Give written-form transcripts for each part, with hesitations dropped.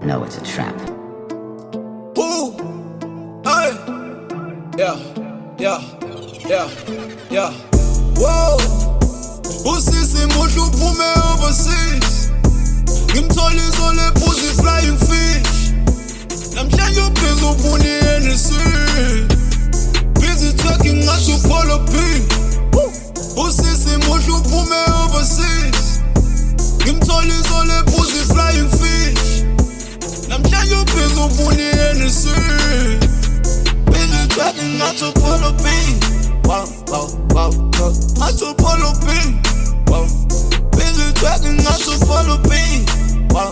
know it's a trap. Ooh, hey, yeah. Whoa, usisi muhle uphume overseas. Ngimthola le pussy flying fish. Namhlanje ubhizi ufuna i-NC. Busy talking ngathi uPoloB. Usisi muhle uphume overseas. Ngimthola le pussy flying fish. Namhlanje ubhizi ufuna i-NC. Busy talking ngathi uPoloB. Wow, ngathi uPoloB. Wow, busy talking ngathi uPoloB. Wow,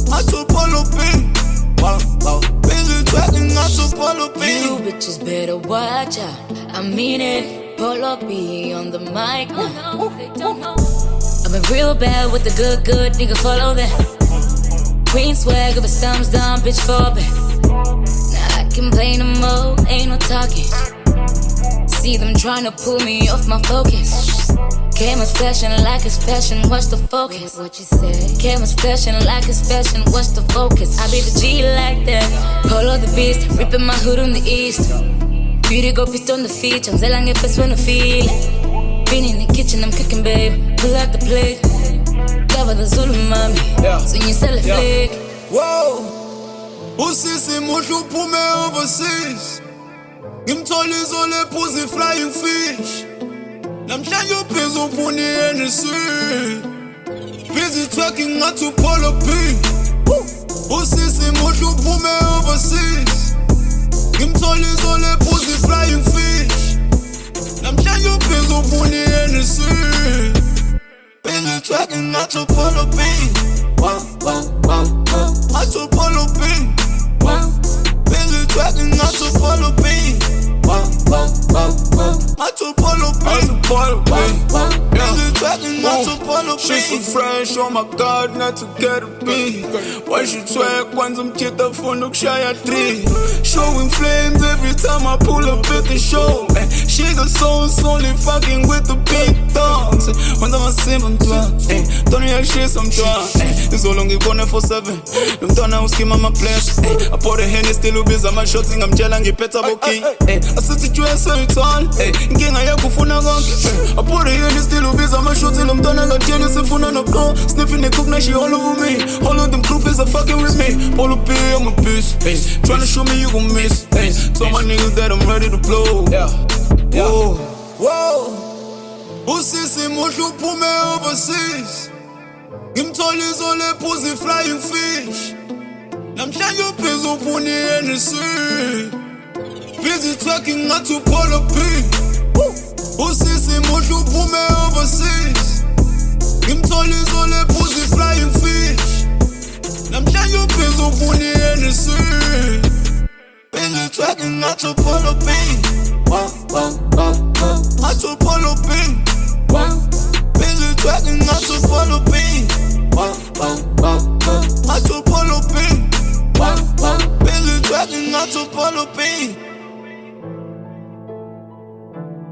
ngathi uPoloB. Wow, busy talking ngathi uPoloB. You bitches better watch out. I mean it. PoloB on the mic now. I've been real bad with the good, nigga, follow that. Queen swag of a thumbs down, bitch, for back. Now I can play no more, ain't no talking. See them trying to pull me off my focus. Cameras flashing like it's fashion, what's the focus? What you said? Cameras flashing like it's fashion, what's the focus? I be the G like that. Polo the beast, ripping my hood on the east. Beauty go pissed on the feet, Chanzela get first when I feel. Been in the kitchen, I'm cooking, babe. Pull out the plate. Cover the Zulu mommy. So you sell a flick. Whoa, usisi muhle uphume overseas. Ngimthola le pussy flying fish. Namhlanje ubhizi ufuna i-NC. Busy talking ngathi uPoloB. Usisi muhle uphume overseas. Ngimthola le pussy flying fish. Namhlanje ubhizi ufuna i-NC. Busy talking ngathi uPoloB. Ngathi uPoloB. Busy talking ngathi uPoloB. Ngathi uPoloB. She's so fresh, oh my God, not to get a beat. Why she twerk kwanza mchita funa ukushaya 3. Showing flames every time I pull up at the show. She got souls only fucking with the big dogs. Kwanza masimba mtwa, don't react shit some drunk. It's all long ngibone for 7. Lumntwana uskima my place. I pour the Henny still ubiza my shots ngamtshela ngiphetha boki. Asithi dress so it's on. Inkinga yakho ufuna konke. I pour the Henny still ubiza my shots lumntwana ngatshela sifuna no go. Sniffing the cook now she all over me. All of them groupies are fucking with me. PoloB, I'm a beast. Tryna show me you gon' miss. So my niggas that I'm ready to blow. Whoa, usisi muhle uphume overseas. Ngimthola le pussy flying fish. Namhlanje ubhizi ufuna i-NC. Busy talking ngathi uPoloB. Usisi muhle uphume overseas. Ngimthola le pussy flying fish. Namhlanje ubhizi ufuna i-NC. Busy talking ngathi uPoloB. Ngathi uPoloB. Busy talking ngathi uPoloB. Ngathi uPoloB. Busy talking ngathi uPoloB.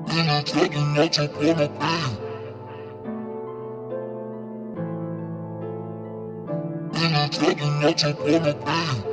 Busy talking ngathi uPoloB. Busy talking ngathi uPoloB.